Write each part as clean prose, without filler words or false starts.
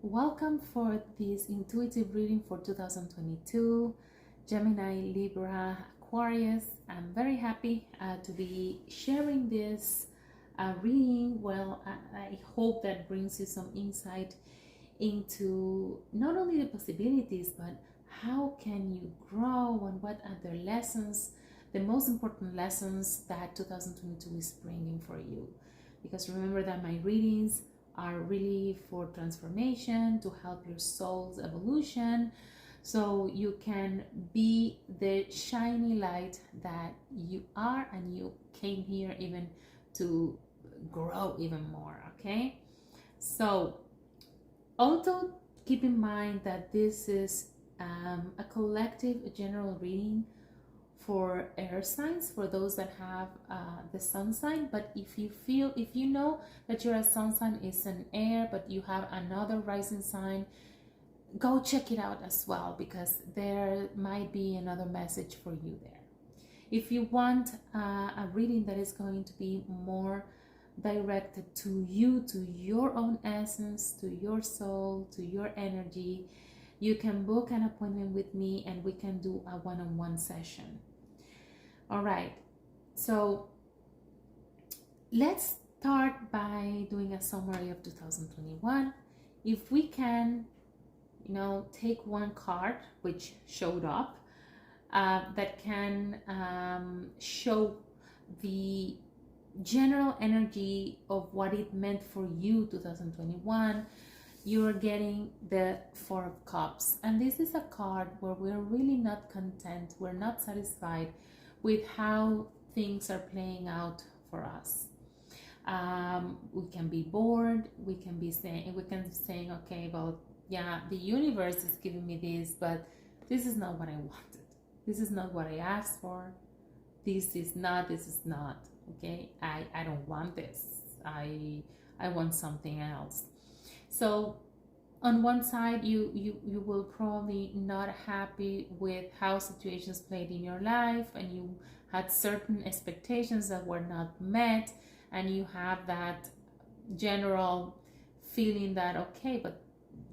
Welcome for this intuitive reading for 2022, Gemini, Libra, Aquarius. I'm very happy to be sharing this reading. Well, I hope that brings you some insight into not only the possibilities, but how can you grow and what are the lessons, the most important lessons that 2022 is bringing for you. Because remember that my readings are really for transformation, to help your soul's evolution, so you can be the shiny light that you are, and you came here even to grow even more. Okay, so also keep in mind that this is a collective, a general reading for air signs, for those that have the sun sign. But if you know that your sun sign is an air but you have another rising sign, go check it out as well, because there might be another message for you there. If you want a reading that is going to be more directed to you, to your own essence, to your soul, to your energy, you can book an appointment with me and we can do a one-on-one session. All right, so let's start by doing a summary of 2021. If we can, take one card which showed up that can show the general energy of what it meant for you 2021. You're getting the Four of Cups, and this is a card where we're really not content, we're not satisfied with how things are playing out for us. We can be bored. We can be saying, okay, well, yeah, the universe is giving me this, but this is not what I wanted. This is not what I asked for. This is not. Okay, I don't want this. I want something else. So on one side, you will probably not happy with how situations played in your life, and you had certain expectations that were not met, and you have that general feeling that, okay, but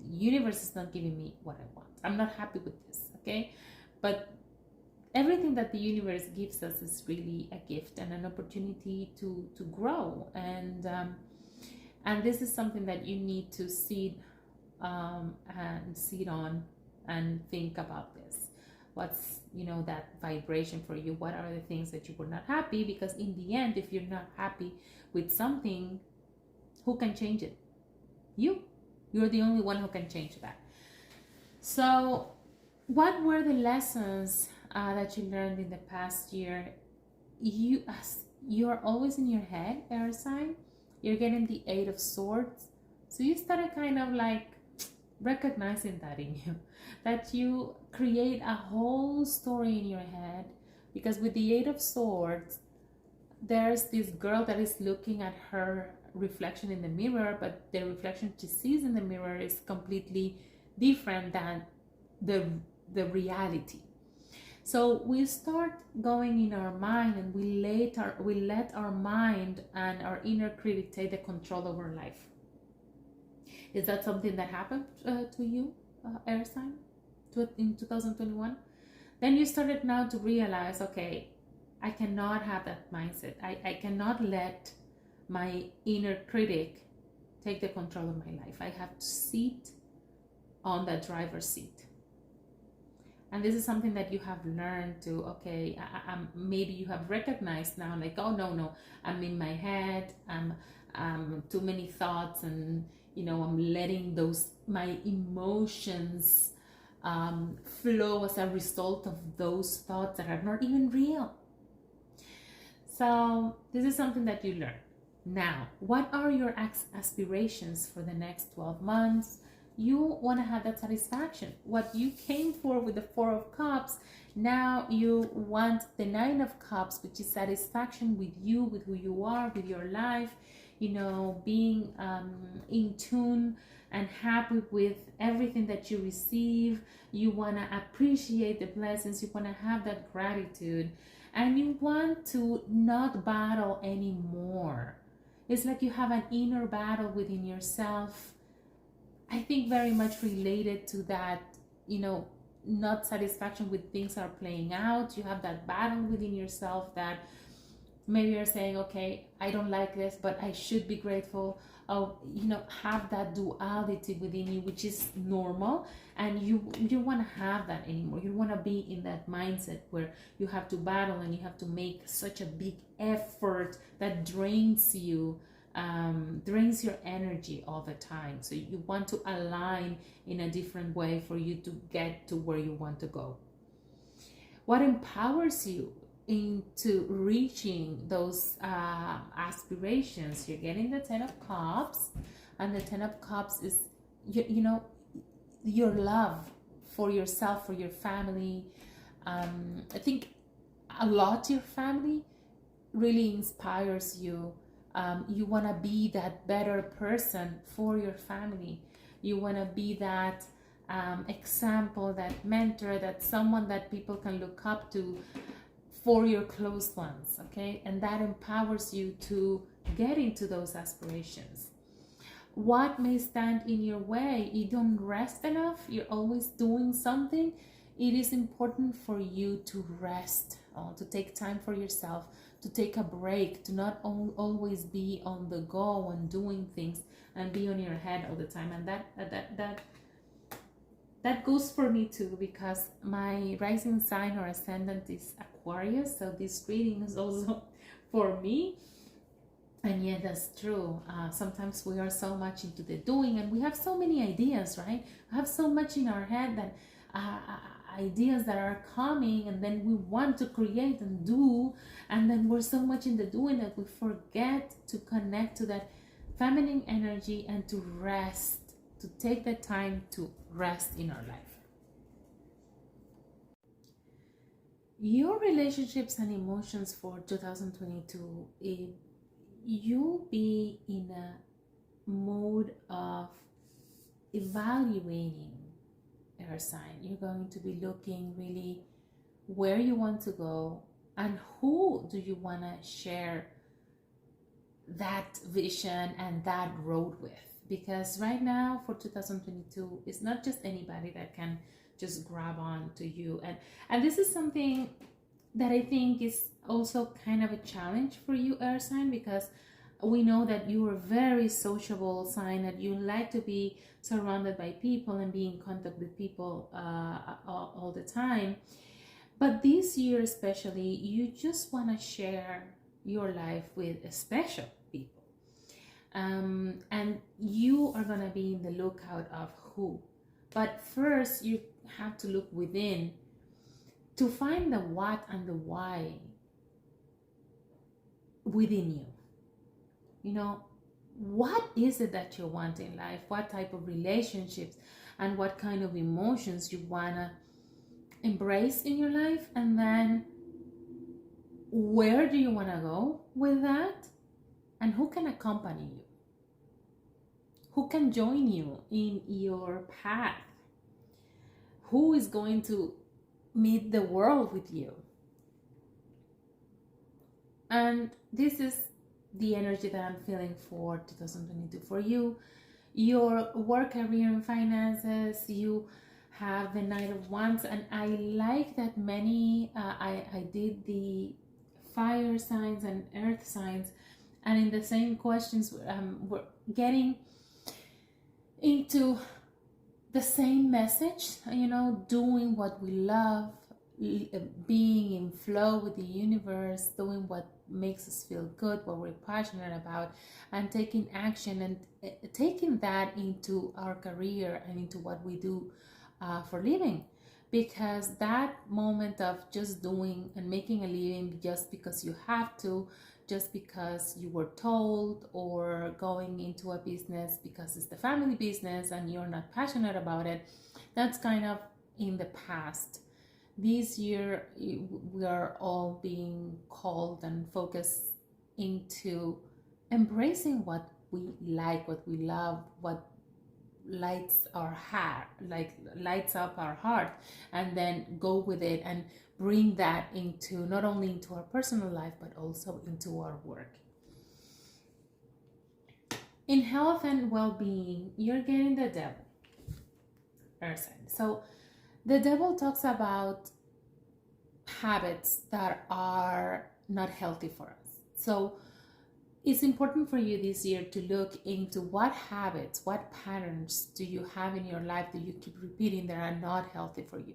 the universe is not giving me what I want. I'm not happy with this, okay? But everything that the universe gives us is really a gift and an opportunity to grow, and this is something that you need to see and sit on and think about this. What's that vibration for you? What are the things that you were not happy? Because in the end, if you're not happy with something, who can change it? You're the only one who can change that. So what were the lessons that you learned in the past year? You're always in your head, air sign. You're getting the Eight of Swords, so you started kind of like recognizing that in you, that you create a whole story in your head. Because with the Eight of Swords, there's this girl that is looking at her reflection in the mirror, but the reflection she sees in the mirror is completely different than the reality. So we start going in our mind, and we let our mind and our inner critic take the control of our life. Is that something that happened to you, air sign, in 2021? Then you started now to realize, okay, I cannot have that mindset. I cannot let my inner critic take the control of my life. I have to sit on the driver's seat. And this is something that you have learned to, okay, maybe you have recognized now, like, oh, no, I'm in my head, I'm too many thoughts, and I'm letting my emotions flow as a result of those thoughts that are not even real. So this is something that you learn. Now, what are your aspirations for the next 12 months? You want to have that satisfaction. What you came for with the Four of Cups, now you want the Nine of Cups, which is satisfaction with you, with who you are, with your life, being in tune and happy with everything that you receive. You want to appreciate the blessings. You want to have that gratitude, and you want to not battle anymore. It's like you have an inner battle within yourself I think very much related to that, you know, not satisfaction with things are playing out. You have that battle within yourself that maybe you're saying, okay, I don't like this, but I should be grateful. Oh, you know, have that duality within you, which is normal, and you don't want to have that anymore. You want to be in that mindset where you have to battle and you have to make such a big effort that drains you, drains your energy all the time. So you want to align in a different way for you to get to where you want to go. What empowers you into reaching those aspirations? You're getting the 10 of Cups, and the 10 of Cups is, you know, your love for yourself, for your family. I think a lot your family really inspires you. You want to be that better person for your family. You want to be that example, that mentor, that someone that people can look up to for your close ones, okay? And that empowers you to get into those aspirations. What may stand in your way? You don't rest enough, you're always doing something. It is important for you to rest, to take time for yourself, to take a break, to not always be on the go and doing things and be on your head all the time. And that goes for me too, because my rising sign or ascendant is Aquarius, so this reading is also for me. And yeah, that's true. Sometimes we are so much into the doing, and we have so many ideas, right? We have so much in our head that ideas that are coming, and then we want to create and do, and then we're so much in the doing that we forget to connect to that feminine energy and to rest, to take the time to rest in our life. Your relationships and emotions for 2022, you'll be in a mode of evaluating your sign. You're going to be looking really where you want to go and who do you want to share that vision and that road with. Because right now for 2022, it's not just anybody that can just grab on to you. And this is something that I think is also kind of a challenge for you, Air sign, because we know that you are a very sociable sign, that you like to be surrounded by people and be in contact with people all the time. But this year especially, you just want to share your life with special people. And you are going to be in the lookout of who. But first, you have to look within to find the what and the why within you. You know, what is it that you want in life? What type of relationships and what kind of emotions you want to embrace in your life? And then where do you want to go with that? And who can accompany you? Who can join you in your path? Who is going to meet the world with you? And this is the energy that I'm feeling for 2022 for you. Your work, career, and finances, you have the Knight of Wands. And I like that many, I did the fire signs and earth signs, and in the same questions, we're getting into the same message, you know, doing what we love, being in flow with the universe, doing what makes us feel good, what we're passionate about, and taking action and taking that into our career and into what we do for living. Because that moment of just doing and making a living just because you have to, just because you were told, or going into a business because it's the family business and you're not passionate about it, that's kind of in the past. This year, we are all being called and focused into embracing what we like, what we love, what lights our heart, like lights up our heart, and then go with it and bring that into not only into our personal life but also into our work. In health and well-being, you're getting the devil, person. So the devil talks about habits that are not healthy for us. So it's important for you this year to look into what habits, what patterns do you have in your life that you keep repeating that are not healthy for you.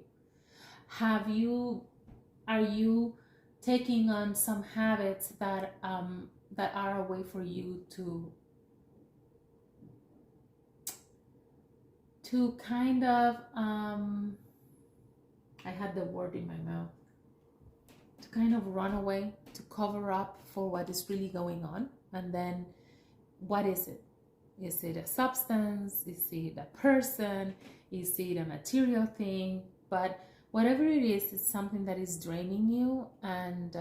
Are you taking on some habits that are a way for you to kind of I had the word in my mouth, to kind of run away, to cover up for what is really going on? And then what is it? Is it a substance? Is it a person? Is it a material thing? But whatever it is, it's something that is draining you and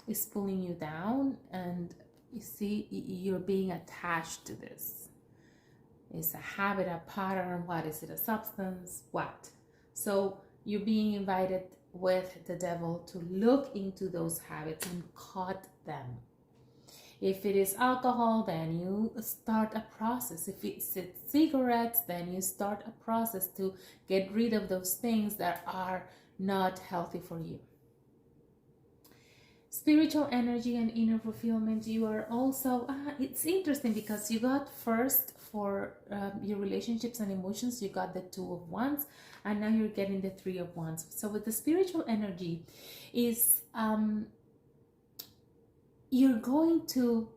is pulling you down, and you see you're being attached to this. It's a habit, a pattern. What is it? A substance? What? So you're being invited with the devil to look into those habits and cut them. If it is alcohol, then you start a process. If it's cigarettes, then you start a process to get rid of those things that are not healthy for you. Spiritual energy and inner fulfillment, you are also, it's interesting because you got first for your relationships and emotions, you got the 2 of Wands, and now you're getting the 3 of Wands. So with the spiritual energy is, you're going to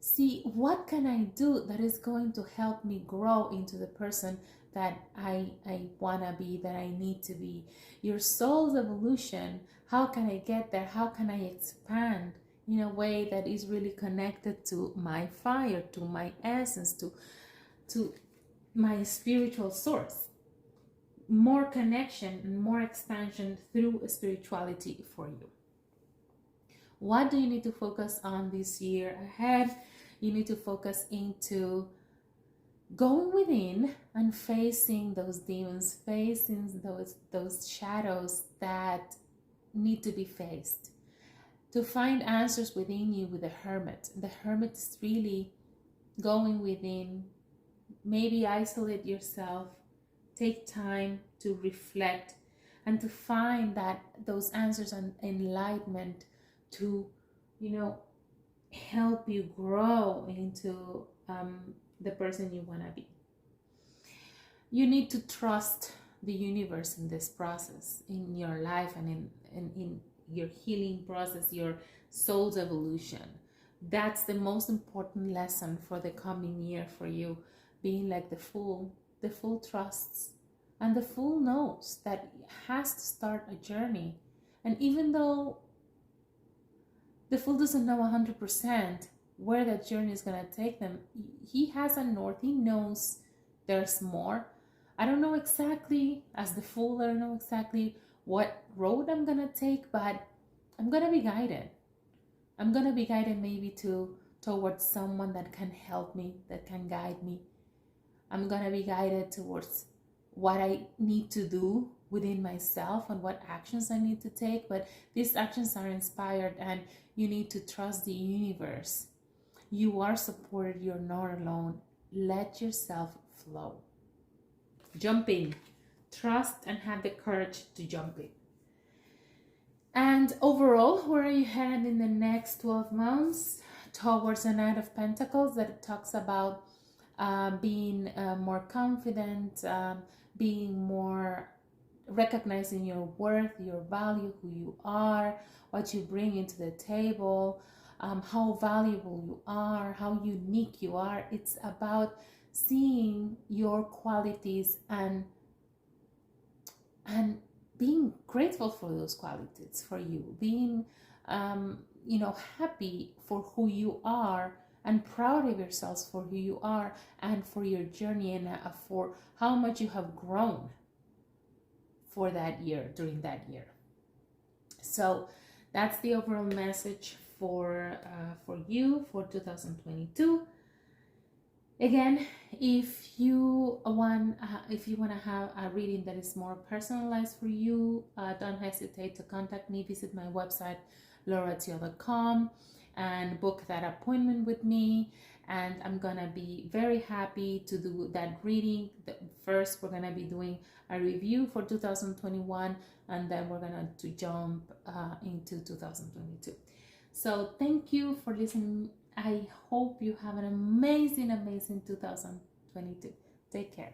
see what can I do that is going to help me grow into the person that I want to be, that I need to be. Your soul's evolution, how can I get there? How can I expand in a way that is really connected to my fire, to my essence, to my spiritual source? More connection and more expansion through spirituality for you. What do you need to focus on this year ahead? You need to focus into going within and facing those demons, facing those shadows that need to be faced. To find answers within you with the Hermit. The Hermit is really going within. Maybe isolate yourself. Take time to reflect and to find those answers and enlightenment to, help you grow into the person you want to be. You need to trust the universe in this process, in your life and in your healing process, your soul's evolution. That's the most important lesson for the coming year for you, being like the Fool. The Fool trusts, and the Fool knows that it has to start a journey. And even though the Fool doesn't know 100% where that journey is going to take them, he has a north. He knows there's more. I don't know exactly, as the Fool, I don't know exactly what road I'm going to take, but I'm going to be guided. I'm going to be guided maybe towards someone that can help me, that can guide me. I'm going to be guided towards what I need to do within myself and what actions I need to take. But these actions are inspired, and you need to trust the universe. You are supported. You're not alone. Let yourself flow. Jump in. Trust and have the courage to jump in. And overall, where are you headed in the next 12 months? Towards the Knight of Pentacles, that talks about being more confident, being more recognizing your worth, your value, who you are, what you bring into the table, how valuable you are, how unique you are. It's about seeing your qualities and being grateful for those qualities for you, being happy for who you are and proud of yourselves for who you are and for your journey and for how much you have grown for that year, during that year. So that's the overall message for you for 2022. Again, if you want to have a reading that is more personalized for you, don't hesitate to contact me. Visit my website, laurateal.com, and book that appointment with me. and I'm gonna be very happy to do that reading. First, we're gonna be doing a review for 2021, and then we're gonna to jump into 2022. So thank you for listening. I hope you have an amazing 2022. Take care.